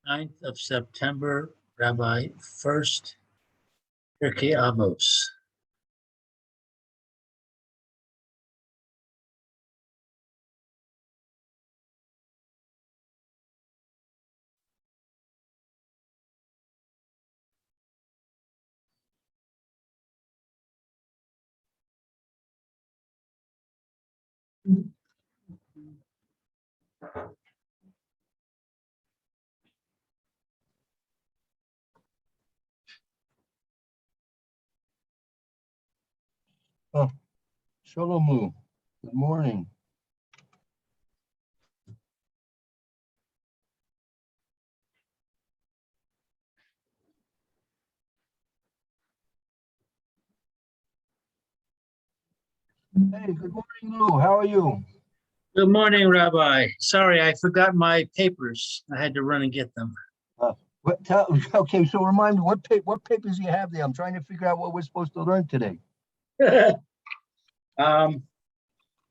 9th of September, Rabbi Furst, Pierke Avos. Oh, Shalomu. Good morning. Hey, good morning, Lou. How are you? Good morning, Rabbi. Sorry, I forgot my papers. I had to run and get them. Okay, so remind me, what papers do you have there? I'm trying to figure out what we're supposed to learn today. Oh,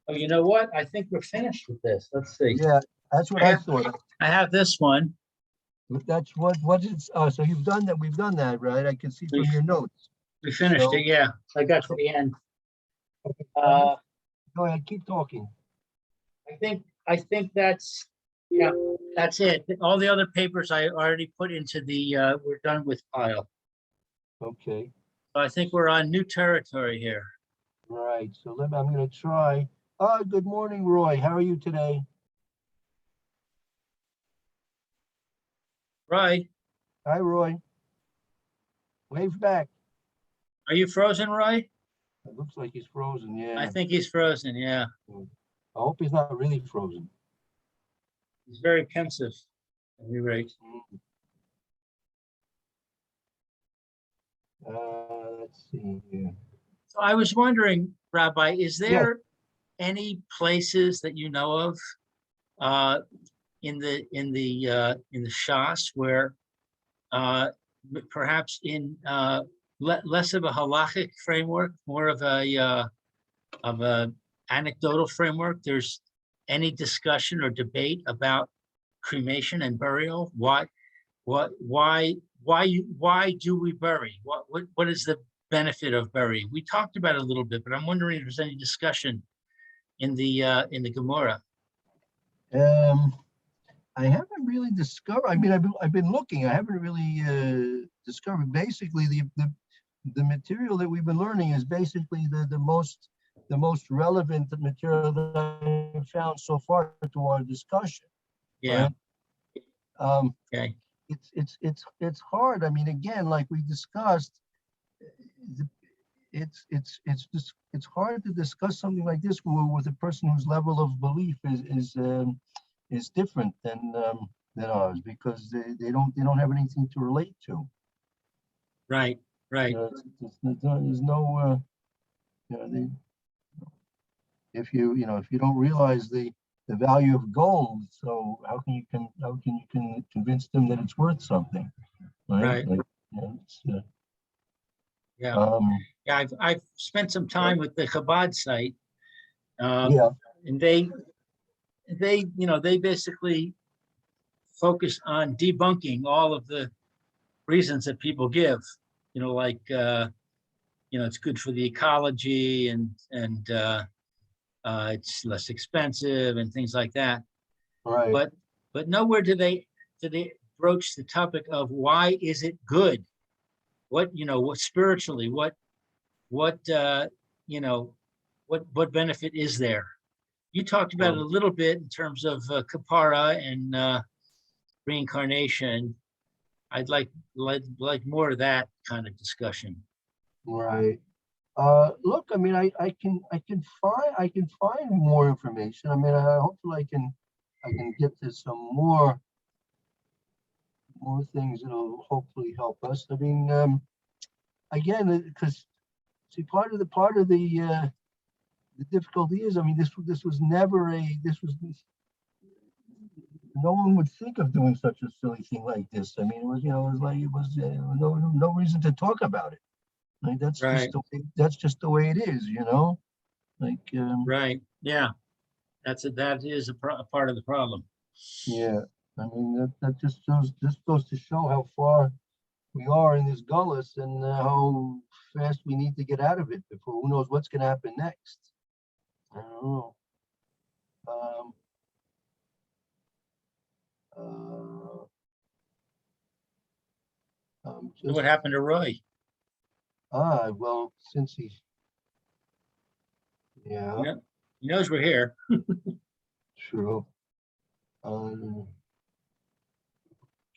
you know what? I think we're finished with this. Let's see. Yeah, that's what I thought. I have this one. But that's what is, so you've done that, we've done that, right? I can see from your notes. We finished So- it, yeah. I got to the end. Go ahead, keep talking. I think that's it. All the other papers I already put into the we're done with pile. Okay, So I think we're on new territory here. right, so I'm gonna try. Good morning, Roy. How are you today? Roy, Hi, Roy. Wave back. are you frozen, Roy? It looks like he's frozen, yeah. I think he's frozen, yeah. I hope he's not really frozen. He's very pensive at any rate. Let's see here. So I was wondering, Rabbi, is there any places that you know of in the Shas where perhaps in less of a halachic framework, more of a anecdotal framework, there's any discussion or debate about cremation and burial? Why do we bury? What is the benefit of burying? We talked about it a little bit, but I'm wondering if there's any discussion in the Gemara. I haven't really discovered. I mean, I've been looking. I haven't really discovered. Basically, the material that we've been learning is basically the most relevant material that I've found so far to our discussion. Yeah. Right? Okay. It's hard. I mean, again, like we discussed, it's hard to discuss something like this with a person whose level of belief is different than ours, because they don't have anything to relate to. Right. There's no if you don't realize the value of gold, so how can you convince them that it's worth something, right? Like, Yeah, I've spent some time with the Chabad site, yeah, and they basically focus on debunking all of the reasons that people give. Like it's good for the ecology and it's less expensive and things like that. right. But nowhere do they broach the topic of why is it good? What spiritually, what benefit is there? You talked about it a little bit in terms of kapara and reincarnation. I'd like more of that kind of discussion. Right. Look, I mean, I can find more information. I mean, hopefully I can get to some more things that'll hopefully help us. I mean, again, because see, part of the difficulty is, I mean, this was never no one would think of doing such a silly thing like this. I mean, it was no reason to talk about it. Like that's just the way it is, Like right, yeah, that is a part of the problem. Yeah. I mean, that just goes to show how far we are in this gullus and how fast we need to get out of it before who knows what's going to happen next. I don't know. Um, So just, what happened to Roy? well, since he, yeah, You know, he knows we're here. true.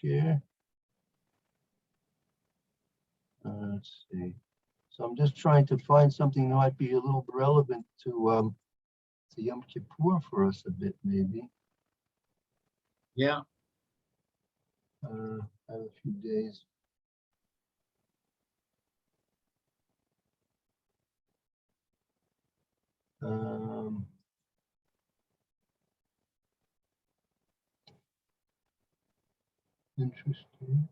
Yeah. Let's see. So I'm just trying to find something that might be a little relevant to Yom Kippur for us a bit, maybe. Yeah. I have a few days. Interesting.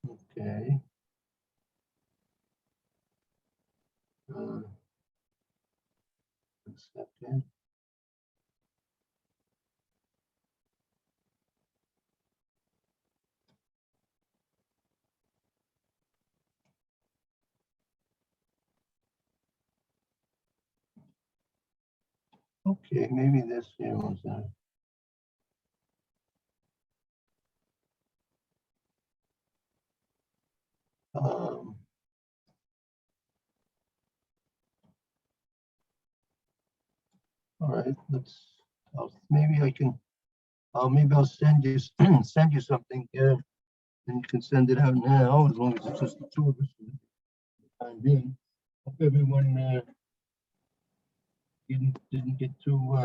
Okay. Uh, a second. Okay, maybe this here was all right, maybe I can, maybe I'll send you, send you something, and you can send it out now, as long as it's just the two of us for the time being. Hope everyone, didn't get too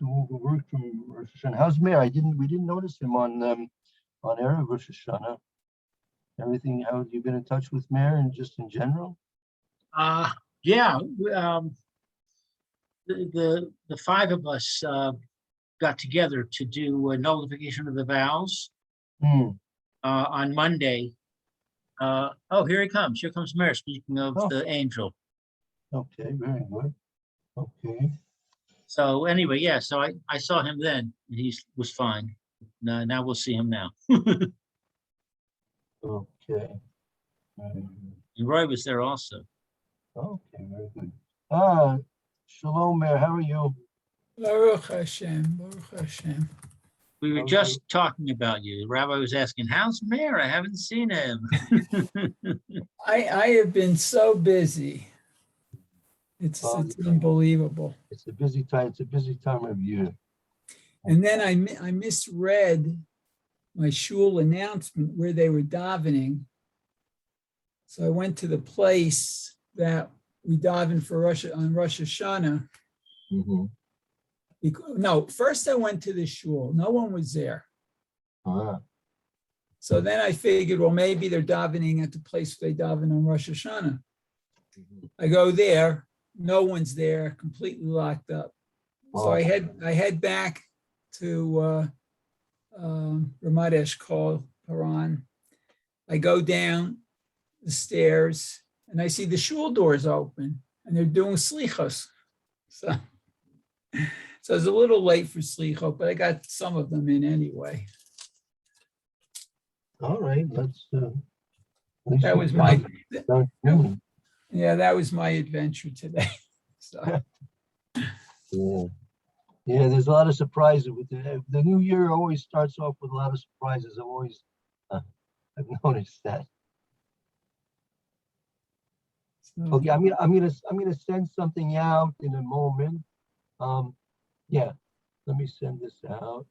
overworked from Rosh Hashanah. How's Mayor? We didn't notice him on Erev Rosh Hashanah. Everything, how have you been in touch with Mayor and just in general? Yeah. The five of us got together to do a nullification of the vows on Monday. Oh, here he comes. Here comes Mayor. Speaking of the angel. Okay, very good. Okay. So anyway, yeah. So I saw him then. And he was fine. Now we'll see him now. Okay. And Roy was there also. Okay, very good. Shalom, Mayor. How are you? Baruch Hashem, Baruch Hashem. We were Okay. just talking about you. The rabbi was asking, "How's Mayor? I haven't seen him." I have been so busy. It's unbelievable. It's a busy time. It's a busy time of year. And then I misread my shul announcement where they were davening. So I went to the place that we daven for on Rosh Hashanah. Mhm. No, first I went to the shul. No one was there. Ah, So then I figured, well, maybe they're davening at the place where they daven on Rosh Hashanah. mhm. I go there, no one's there, completely locked up. So Wow. I head back to Ramat Eshkol, Paran. I go down the stairs and I see the shul doors open and they're doing slichos. So it's a little late for slichot, but I got some of them in anyway. All right, let's. That was my noon. that was my adventure today. So Yeah. There's a lot of surprises with the new year. Always starts off with a lot of surprises. I've noticed that. Okay, I'm gonna send something out in a moment. Yeah, let me send this out.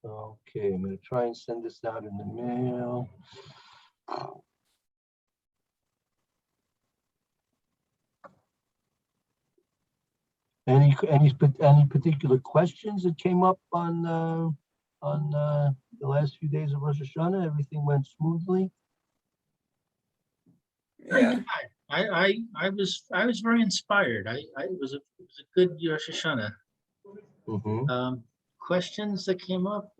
Okay, I'm gonna try and send this out in the mail. Any particular questions that came up on the last few days of Rosh Hashanah? Everything went smoothly? Yeah, I was very inspired. It was a good Rosh Hashanah. Mhm. Questions that came up?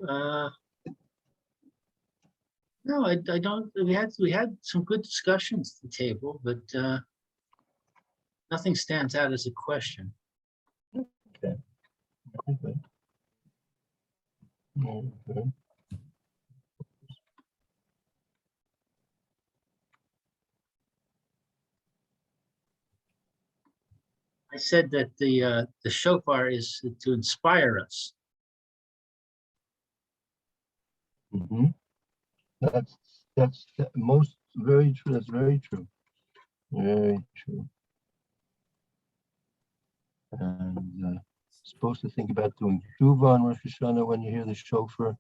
No, I don't. We had some good discussions at the table, but nothing stands out as a question. Okay. Okay. Okay. I said that the shofar is to inspire us. Mhm. That's most very true. That's very true. Very true. And supposed to think about doing tshuva on Rosh Hashanah when you hear the shofar.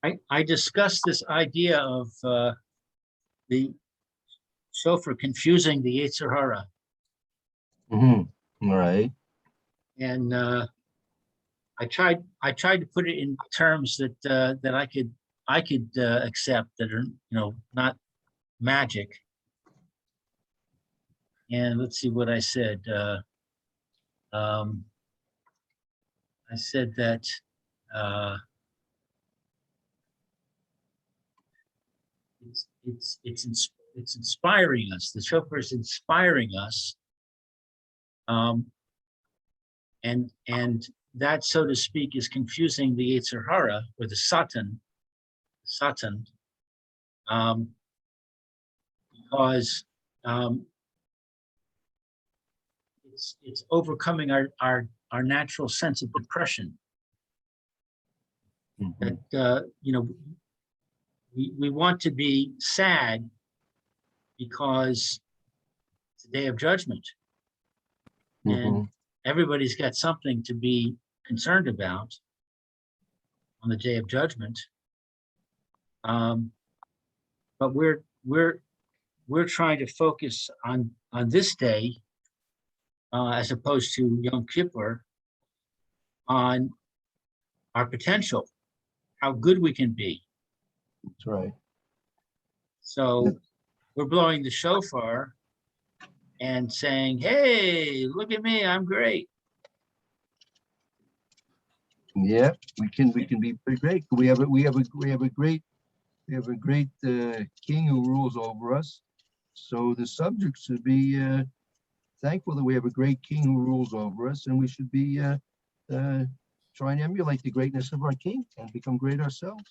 I discussed this idea of the shofar confusing the Yetzer Hara, Right. and I tried to put it in terms that I could accept, that are not magic. And let's see what I said. I said that it's inspiring us. The shofar is inspiring us, and that, so to speak, is confusing the Yetzer Hara, or the Satan, because it's overcoming our natural sense of depression. Mhm. That we want to be sad because it's the day of judgment, and Mhm. everybody's got something to be concerned about on the day of judgment. But we're trying to focus on this day, as opposed to Yom Kippur, on our potential, how good we can be. That's right. So we're blowing the shofar and saying, "Hey, look at me, I'm great." Yeah, we can be pretty great. We have a great king who rules over us. So the subjects should be thankful that we have a great king who rules over us, and we should be trying to emulate the greatness of our king and become great ourselves.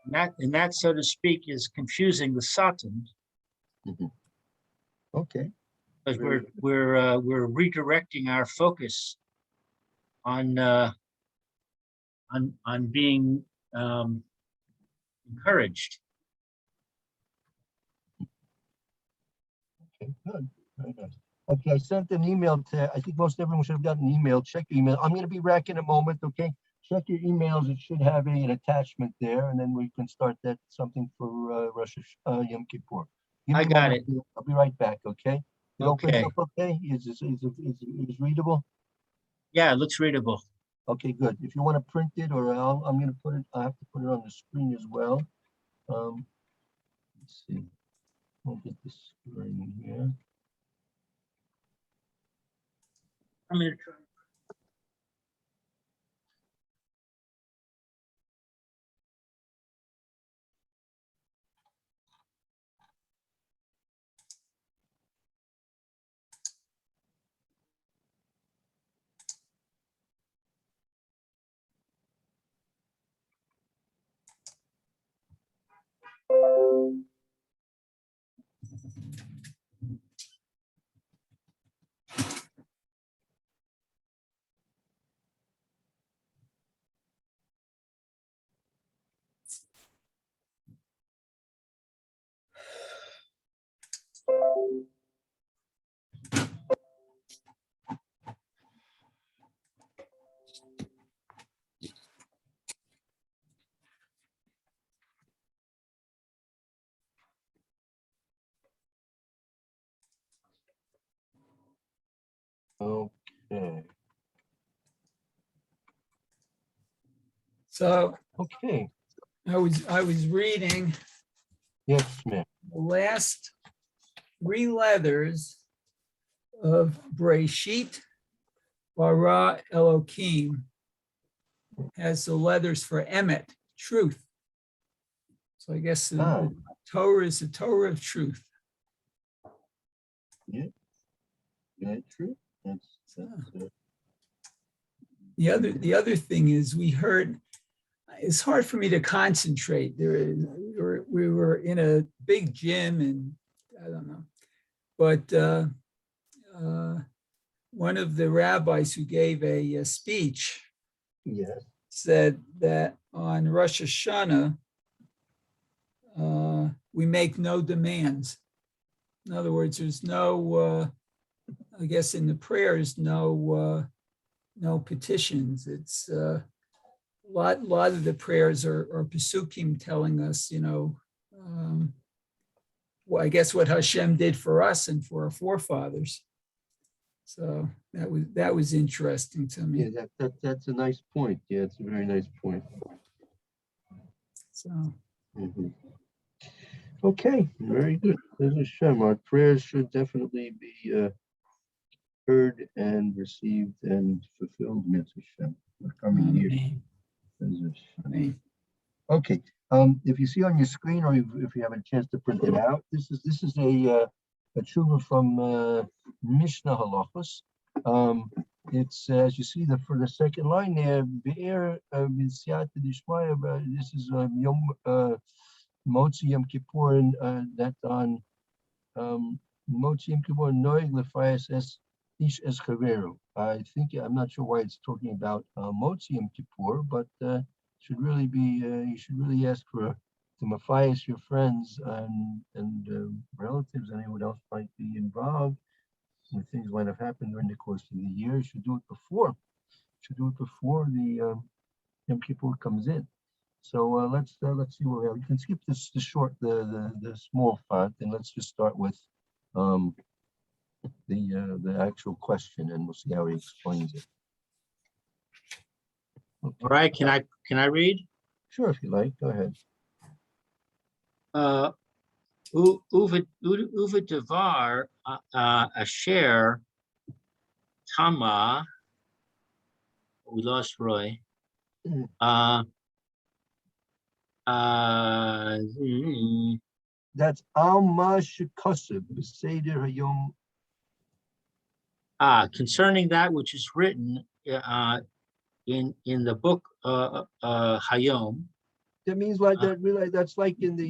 And that, so to speak, is confusing the Satan, Okay. because Very we're redirecting our focus on being encouraged. Okay, good. Very good. Okay, I sent an email to, I think most everyone should have gotten an email. Check your email. I'm going to be back in a moment, okay? Check your emails. It should have an attachment there, and then we can start that something for Yom Kippur. Give me I a got moment. I'll be right back, okay? It opens Okay. up okay? Is readable? Yeah, it looks readable. Okay, good. If you want to print it, or I'm going to put it, I have to put it on the screen as well. Let's see. We'll get this screen here. I'm going to try. So Okay, I was reading yes, ma'am. the last three letters of Breshit bara Elohim has the letters for Emet, truth. So I guess the Torah is the Torah of truth. Yeah, true. That's The other thing is we heard, it's hard for me to concentrate. We were in a big gym and I don't know, but one of the rabbis who gave a speech yes. said that on Rosh Hashanah, we make no demands. In other words, there's no, I guess in the prayers, no petitions. It's a lot of the prayers are Pesukim telling us, well, I guess what Hashem did for us and for our forefathers. So that was interesting to me. Yeah, that's a nice point. Yeah, it's a very nice point. So Mhm. Okay, very good. There's Hashem. Our prayers should definitely be heard and received and fulfilled. Mitzvah Hashem. The coming year. amen. Mitzvah Hashem. Amen. Okay. If you see on your screen, or if you have a chance to print it out, this is a tshuva from Mishnah Halachos. It's as you see for the second line there, Be'er Misyat Dishmaya. This is Yom Motzi Yom Kippur, and that on Motzi Yom Kippur Noeg Lefayas es Ish es Chaveru. I'm not sure why it's talking about Motzi Yom Kippur, but should really be you should really ask for to Matthias, your friends and relatives, anyone else might be involved. When things might have happened during the course of the year, you should do it before. The Yom Kippur comes in. So let's see what we have. You can skip the small font, and let's just start with the actual question, and we'll see how he explains it. Okay. All right, can I read? Sure, if you like, go ahead. Uva Devar Asher Tama. We lost Roy. That's Alma Shekosib, Seder Hayom. Concerning that which is written in the book Hayom. That means like that. Really, that's like in the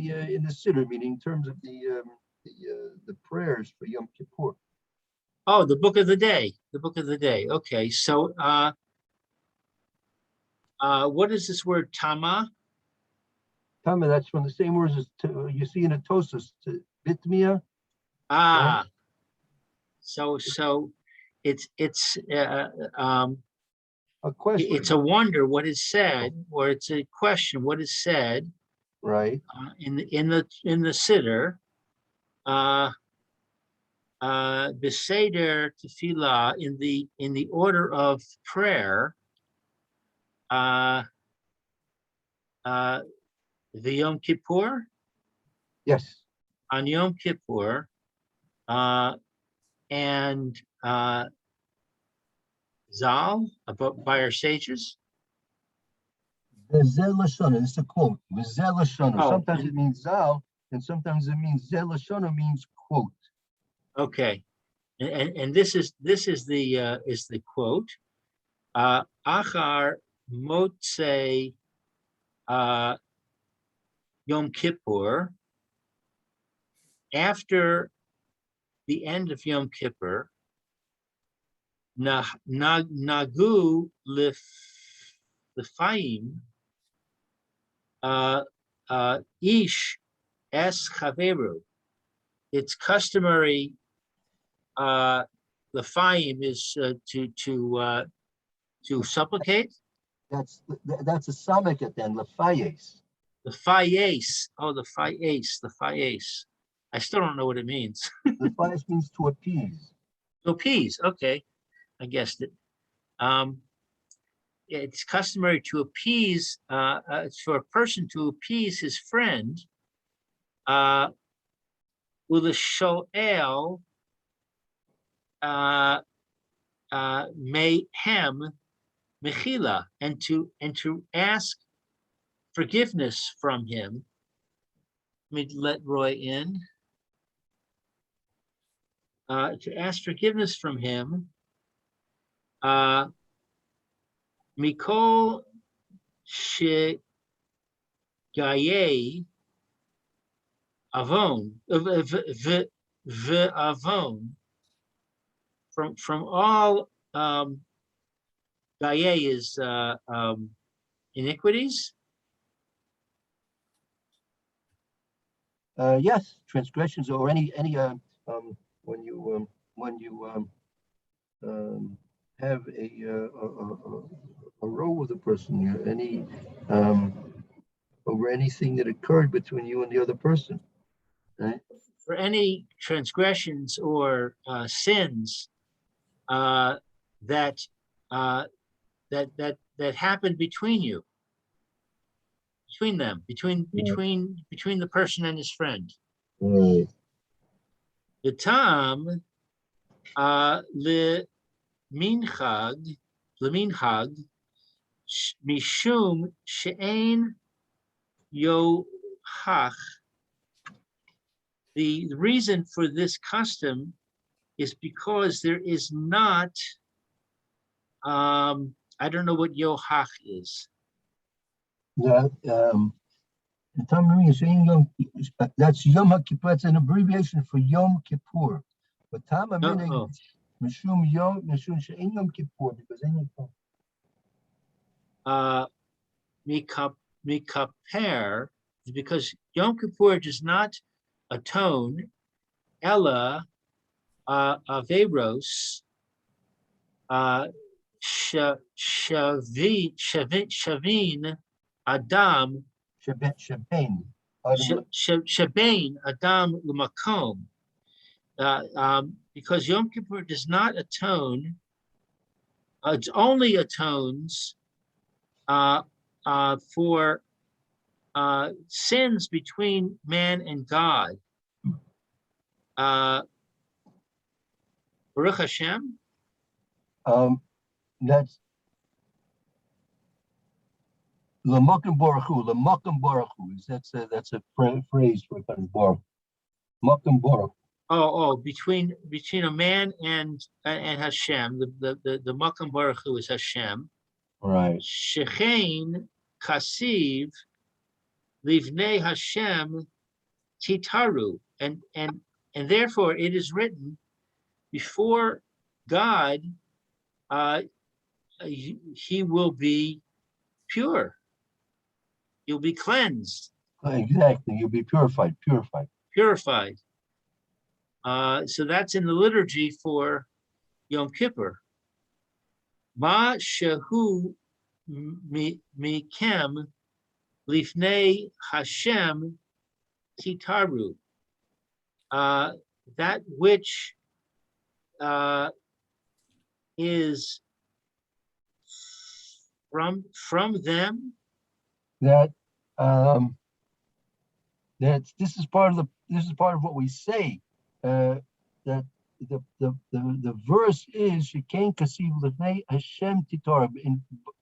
Siddur, meaning in terms of the prayers for Yom Kippur. Oh, the book of the day. The book of the day. Okay, so what is this word Tama? Tama, that's from the same words as you see in a Tosos, Bitmia. Right? So it's a question. It's a wonder what is said, or it's a question what is said. Right. In the Siddur. Beseder Tefillah in the order of prayer. The Yom Kippur. Yes. On Yom Kippur, and Zal by our sages. Zel Lashana, it's a quote. Zel Lashana. Oh, sometimes it means Zal, and sometimes it means Zel Lashana means quote. Okay, and this is the quote. Achar Motzei Yom Kippur. After the end of Yom Kippur, Nagu Lefayim Ish Es Chaveru. It's customary. Lefayim is to supplicate. That's a samek then Lefayes. The Fayes. Oh, the Fayes. The Fayes. I still don't know what it means. The Fayes means to appease. To appease. Okay, I guessed it. it's customary to appease, for a person to appease his friend, with a shoel, mayhem mechila, and to ask forgiveness from him. Let me let Roy in. To ask forgiveness from him. Mikol she gaye avon avon, from all gaye is iniquities. Yes, transgressions or any when you have a row with a person, any over anything that occurred between you and the other person, right? For any transgressions or sins that happened between you, between them, between the person and his friend. Right. The tam le minchag mishum she'ein yohach. The reason for this custom is because there is not, I don't know what yohach is. Yeah, that's Yom HaKippur. It's an abbreviation for Yom Kippur. But Tam Oh. Mishum She'en Yom Kippur, because then Mikaper, because Yom Kippur does not atone, Ella Averos Shavin Adam Shebain. Shabain Adam Lumakom, because Yom Kippur does not atone, it only atones for sins between man and God. Baruch Hashem. That's L'Makom Baruch Hu. L'Makom Baruch Hu. That's a phrase for Baruch. Makom Baruch. Between a man and Hashem, the Makom Baruch Hu is Hashem. Right. Shechein Kasiv Livnei Hashem Titaru, and therefore it is written before God, he will be pure. You'll be cleansed. Exactly. You'll be purified. So that's in the liturgy for Yom Kippur. Ma shehu mikem lifnei Hashem titaru. That which is from them. That this is part of what we say. That the verse is Shekain Kasiv Lefnei Hashem Titar.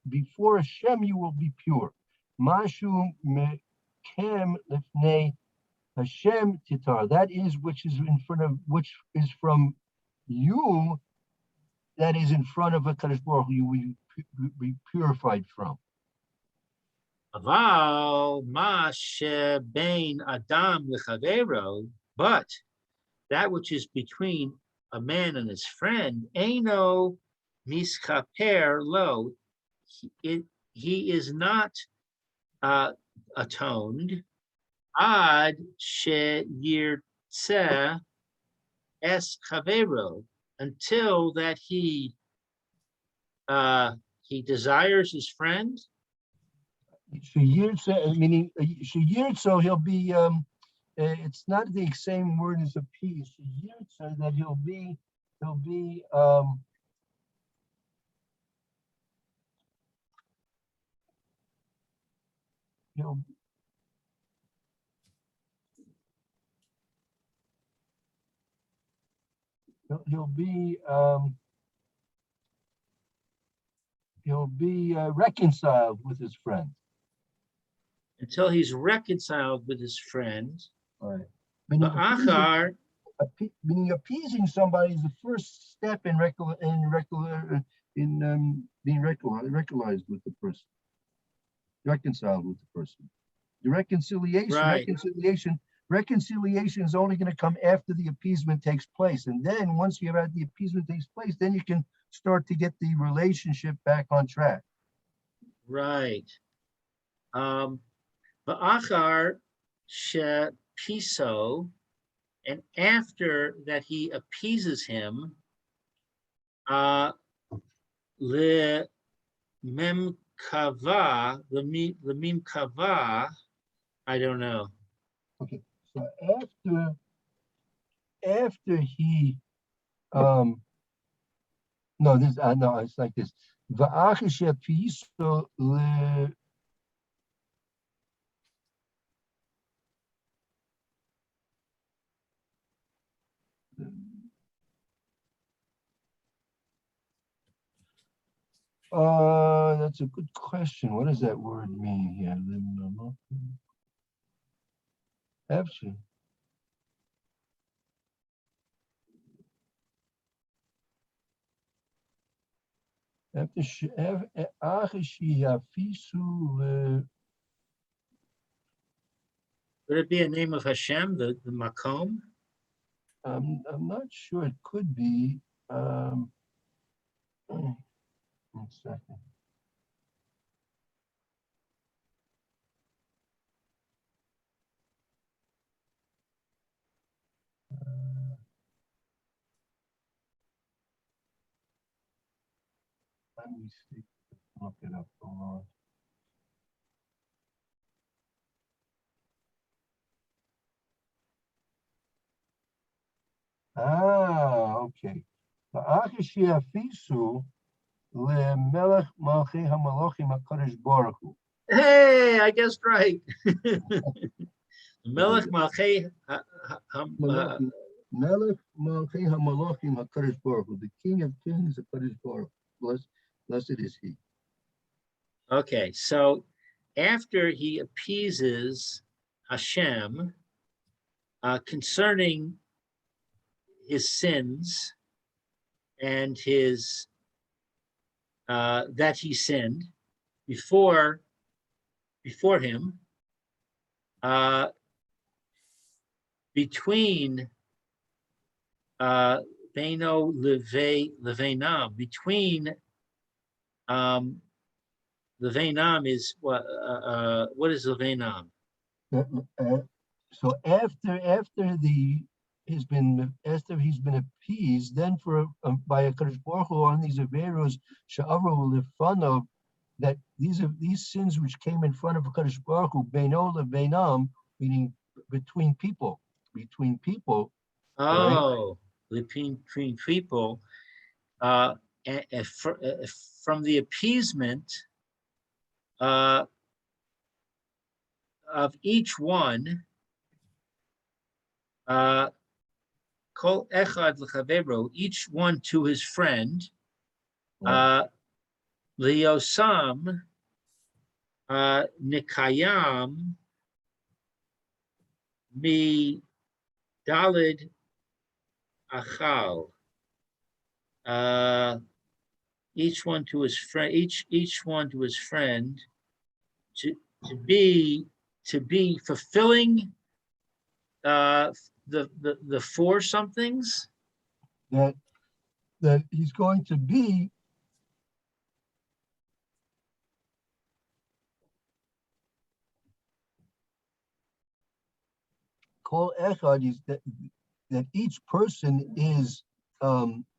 Before Hashem you will be pure. Mashu Mekem Lefnei Hashem Titar. That is which is from you. That is in front of a Kadosh Baruch Hu, you will be purified from. Aval ma shebein Adam lechavero, but that which is between a man and his friend, eino mischaper lo, he is not atoned, ad she yirtzeh es chavero, until that he desires his friend. Meaning so he'll be. It's not the same word as appease. That he'll be. he'll he'll be reconciled with his friend. Until he's reconciled with his friend. All right. Meaning Va'achar, meaning appeasing somebody is the first step in being reconciled with the person, reconciled with the person. The Right. reconciliation is only going to come after the appeasement takes place, and then once you have the appeasement takes place, then you can start to get the relationship back on track. right. Va'achar shepiso, and after that he appeases him, le memkava, the mimkava, I don't know. Okay, so after he no, it's like this. Va'achar shepiso le that's a good question. What does that word mean here? Actually, Would it be a name of Hashem, the Makom? I'm not sure. It could be. 1 second. Let me see. Look it up. Hold on. Okay. Hey, I guessed right. Melech Malchei Melech Malchei HaMalachim HaKadosh Baruch Hu, the King of Kings, HaKadosh Baruch Hu. Blessed is He. Okay, so after he appeases Hashem concerning his sins and his that he sinned before him, between Beno Levenam, between Levenam is what is Levenam? So after he's been appeased, then by a Kadosh Baruch Hu on these averos she'avru lefanav, that these sins which came in front of Kadosh Baruch Hu beino levenam, meaning between people. Oh, right? Between people, from the appeasement of each one, kol echad l'chavero, each one to his friend, liosam nikayam mi dalid achal. Each one to his friend, each one to his friend, to be fulfilling the four somethings that he's going to be kol echad, is that each person is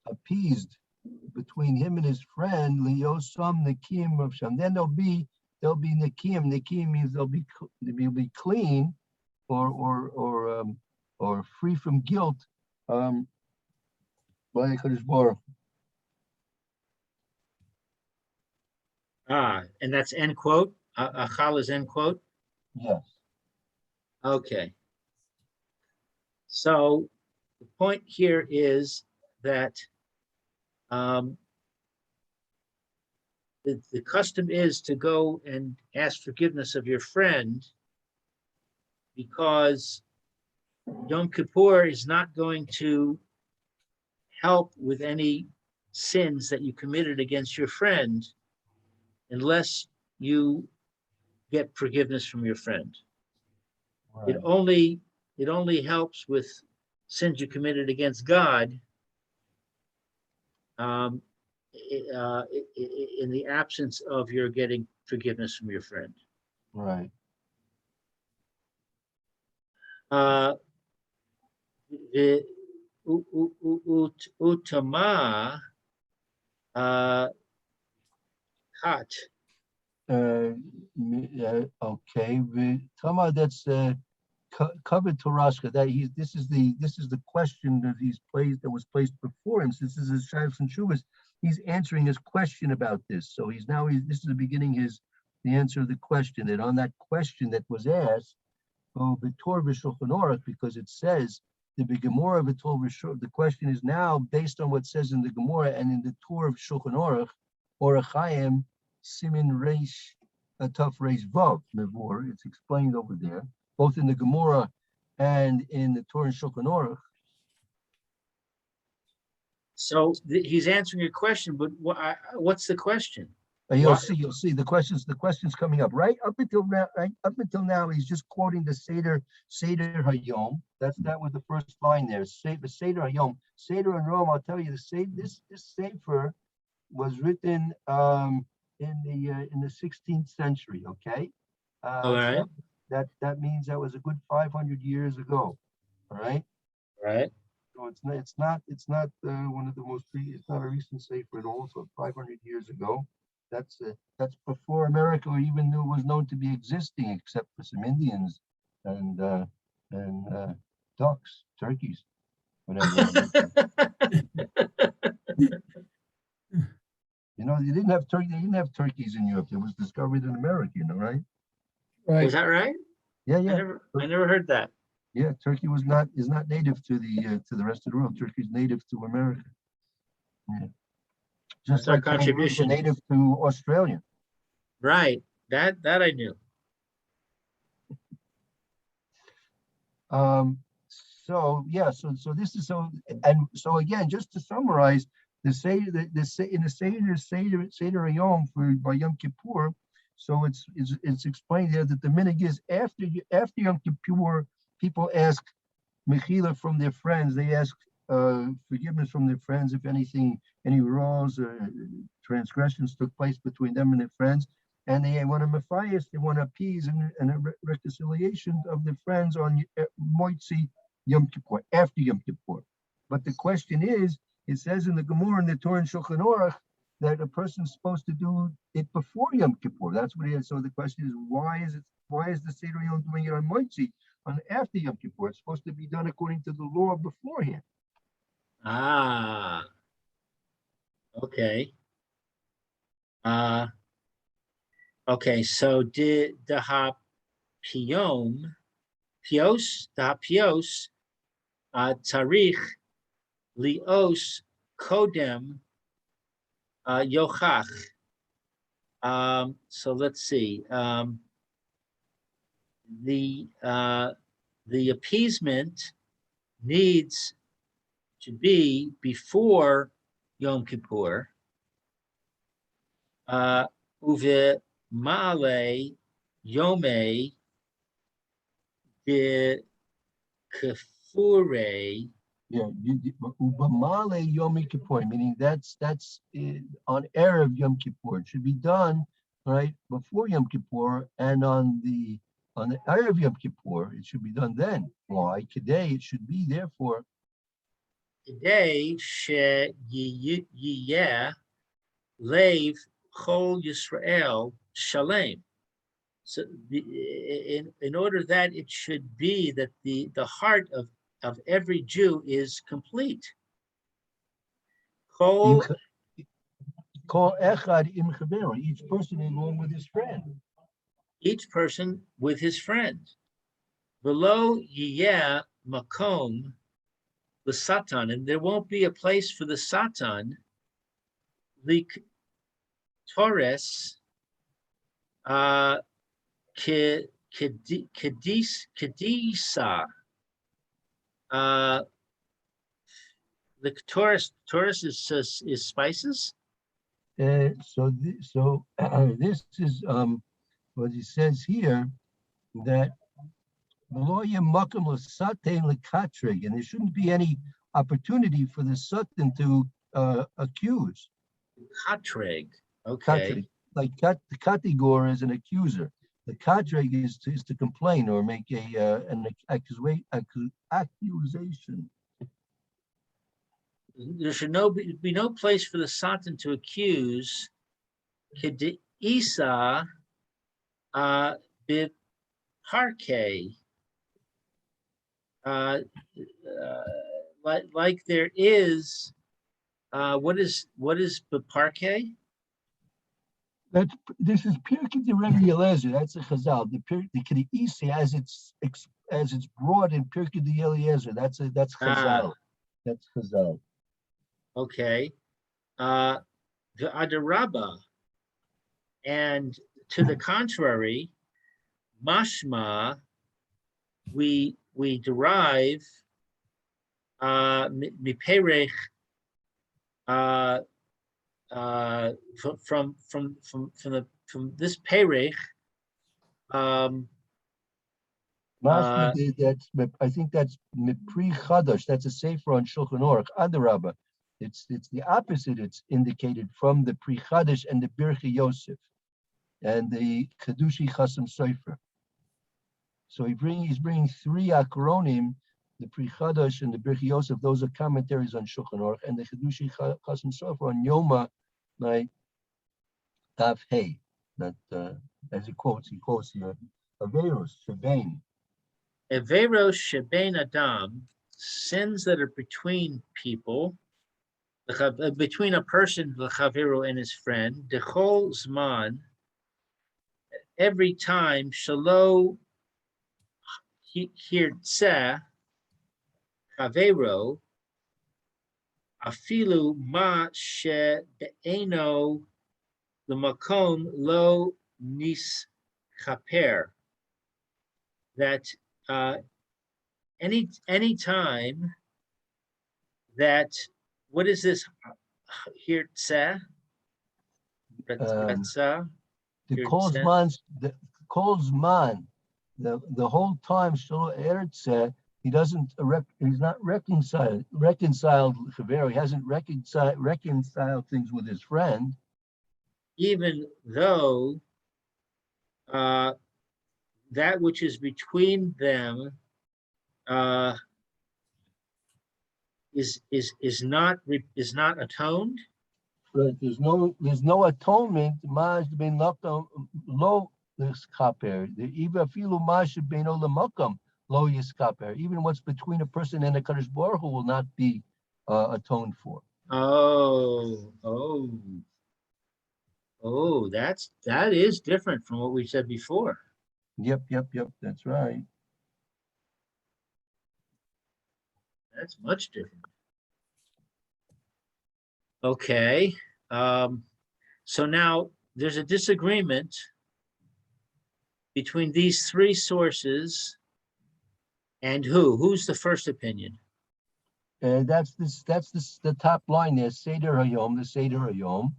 appeased between him and his friend, liyosam nekim of Shem. Then there'll be nekim. Nekim means they'll be clean or free from guilt by Kadosh Baruch. and that's end quote. Achal is end quote. Yes. Okay. So the point here is that um, the custom is to go and ask forgiveness of your friend because Yom Kippur is not going to help with any sins that you committed against your friend unless you get forgiveness from your friend. Right. It only helps with sins you committed against God um, in the absence of your getting forgiveness from your friend. Right. Uh, Utama Kat. Okay. Tama, that's covered Torashka. That this is the question that was placed before him. Since this is Shaykhs and Shuvas, he's answering his question about this. So this is the beginning the answer of the question. That on that question that was asked, B'Tor v'Shulchan Aruch, because it says the Gemara B'Tor v'Shulchan. The question is now based on what says in the Gemara and in the Torah of Shulchan Aruch, Orach Chaim Simin Reish Taf Reish Vav Mevor. It's explained over there, both in the Gemara and in the Torah and Shulchan Aruch. So he's answering your question, but what's the question? You'll see the questions coming up right up until now. He's just quoting the Seder Hayom. That was the first line there. Seder Hayom, Seder in Rome. I'll tell you, this Sefer was written in the 16th century. Okay, All right, so that means that was a good 500 years ago. All right. right. So it's not one of the most. It's not a recent Sefer at all. So 500 years ago. That's before America even was known to be existing, except for some Indians and ducks, turkeys, whatever. They didn't have turkeys in Europe. It was discovered in America, right? Right. Was that right? Yeah. I never heard that. Yeah, turkey is not native to the rest of the world. Turkey is native to America. Yeah. Just That's our like kangaroos are contribution. native to Australia. Right. That I knew. So this is so again, just to summarize, in the Seder Hayom by Yom Kippur, so it's explained there that the minhag is after Yom Kippur, people ask mechila from their friends. They ask forgiveness from their friends if any wrongs or transgressions took place between them and their friends, and they want a matthias, they want to appease and a reconciliation of their friends on Moitzi Yom Kippur, after Yom Kippur. But the question is, it says in the Gemara and the Torah and Shulchan Aruch that a person's supposed to do it before Yom Kippur. That's what it is. So the question is, why is the Seder Yom doing it on Moitzi, on after Yom Kippur? It's supposed to be done according to the law beforehand. Ah. Okay. Okay, so did the pios tarich lios kodem yochach. So let's see. The appeasement needs to be before Yom Kippur. Uve male yome de kefure. Yeah, Ubamale Yom Kippur, meaning that's on Erev Yom Kippur. It should be done right before Yom Kippur, and on the Erev Yom Kippur, it should be done then. Why? Today it should be therefore. Today she yiyeh leiv chol Yisrael shalem. So in order that it should be that the heart of every Jew is complete. Call echad im chaveru, each person along with his friend. each person with his friend. Below yiyeh makom the satan, and there won't be a place for the satan. The Torres kedisa. The Taurus is spices. This is what he says here, that and there shouldn't be any opportunity for the Satan to accuse. Katreg. Okay. Katreg, like the katigor is an accuser. The katreg is to complain or make an accusation. There should be no place for the Satan to accuse. Isa bit Parke. Like there is, what is Parke? This is Pierke de Rebbe Eliezer. That's a Chazal. The Kedisi as it's brought in Pierke de Eliezer. That's Chazal. That's Chazal. Okay. The Adarabba, and to the contrary, mashma, we derive miperech from this perech. That's I think that's Mipri Chadash. That's a sefer on Shulchan Aruch. Adarabba. It's the opposite. It's indicated from the Pri Chadash and the Birchei Yosef and the Kedushi Chasam Sofer. So he's bringing three akronim, the Pri Chadash and the Birchei Yosef. Those are commentaries on Shulchan Aruch, and the Kedushi Chasam Sofer on Yoma, like Tav Hey. That as he quotes here, Averos Shebein. Averos Shebein Adam, sins that are between people. Between a person, the chavero, and his friend, dechol zman, every time, shalo hirtzeh chavero, afilu ma she be'eno l'makom lo nis chaper. That any time that, what is this here? The Kolzman, the whole time he's not reconciled. He hasn't reconciled things with his friend. Even though that which is between them is not atoned. Right. There's no atonement. Maj ben lo yiskaper. Lo yiskaper. Even what's between a person and a Kadosh Baruch Hu will not be atoned for. That is different from what we said before. Yep. That's right. That's much different. Okay. So now there's a disagreement between these three sources, and who's the first opinion? That's the top line there, Seder Hayom, the Seder Hayom,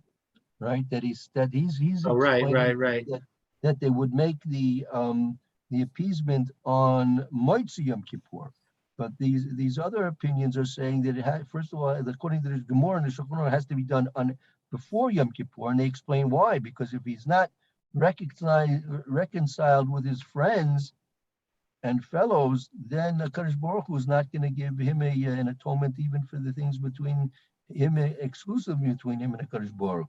right? That he's Right. That they would make the appeasement on Motzei Yom Kippur. But these other opinions are saying that it had, first of all, according to the Gemara and the Shulchan Aruch, it has to be done before Yom Kippur, and they explain why. Because if he's not reconciled with his friends and fellows, then the Kadosh Baruch Hu is not going to give him an atonement even for the things between him, exclusively between him and the Kadosh Baruch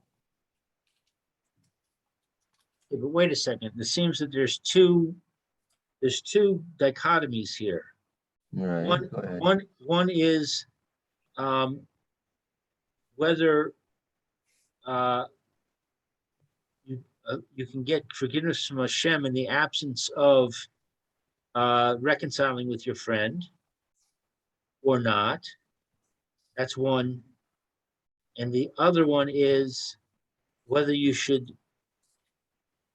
Yeah, but wait a second. It seems that there's two dichotomies here. Right. One is whether you can get forgiveness from Hashem in the absence of reconciling with your friend or not. That's one. And the other one is whether you should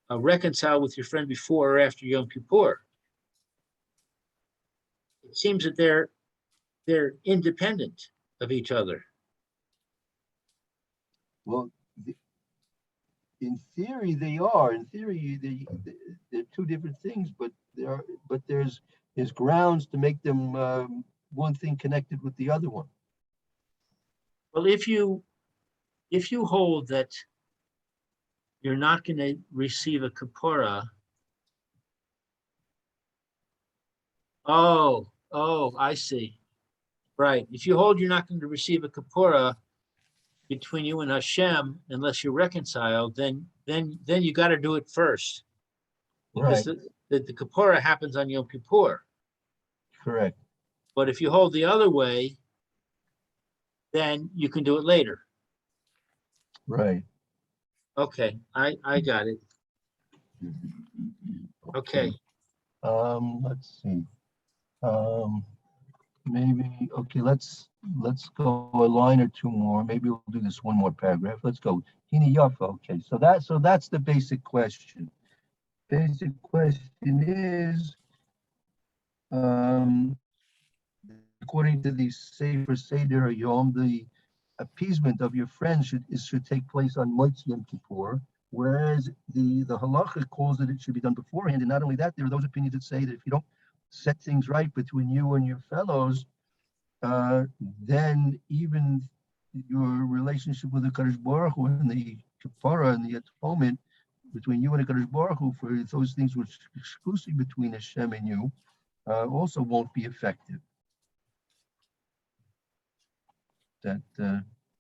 reconcile with your friend before or after Yom Kippur. It seems that they're independent of each other. Well, in theory, they are. In theory, they're two different things, but there's grounds to make them one thing connected with the other one. Well, if you hold that you're not going to receive a kapora, oh, I see. Right. If you hold you're not going to receive a kapora between you and Hashem unless you reconcile, then you got to do it first, because Right. the kapora happens on Yom Kippur. Correct. But if you hold the other way, then you can do it later. Right. Okay, I got it. Okay. Let's see. Maybe, okay, let's go a line or two more. Maybe we'll do this one more paragraph. Let's go. Hini Yafa. Okay, so that's the basic question. Basic question is, according to the Sefer Seder Yom, the appeasement of your friends should take place on Motzei Yom Kippur, whereas the halacha calls that it should be done beforehand. And not only that, there are those opinions that say that if you don't set things right between you and your fellows, then even your relationship with the Kadosh Baruch Hu and the Kapara and the atonement between you and the Kadosh Baruch Hu for those things which are exclusive between Hashem and you also won't be effective. That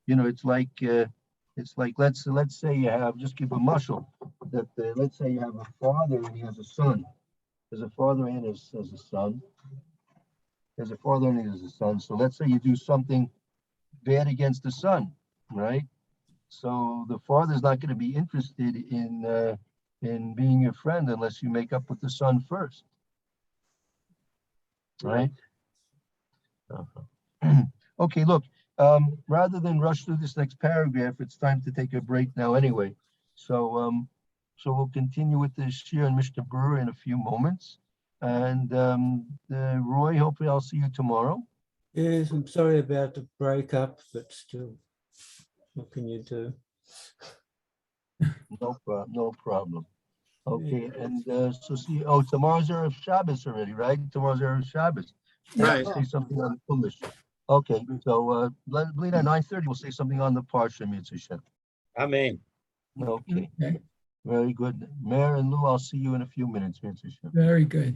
it's like let's say you have, just give a mushal, that let's say you have a father and he has a son. There's a father and has a son. There's a father and he has a son. So let's say you do something bad against the son, right? So the father's not going to be interested in being your friend unless you make up with the son first, right? Okay, look. Rather than rush through this next paragraph, it's time to take a break now anyway. So we'll continue with this shir and Mishnah Berurah in a few moments. And Roy, hopefully I'll see you tomorrow. Yes, I'm sorry about the breakup, but still, what can you do? No problem. Okay, and so see. Oh, tomorrow's Erev Shabbos already, right? Tomorrow's Erev Shabbos. Right. Say something on the Chumash. Okay, so Blina at 9:30, we'll say something on the Parsha Mitzvah Shem. Amen. Okay, Okay, very good. Mayor and Lou, I'll see you in a few minutes, Mitzvah Shem. very good.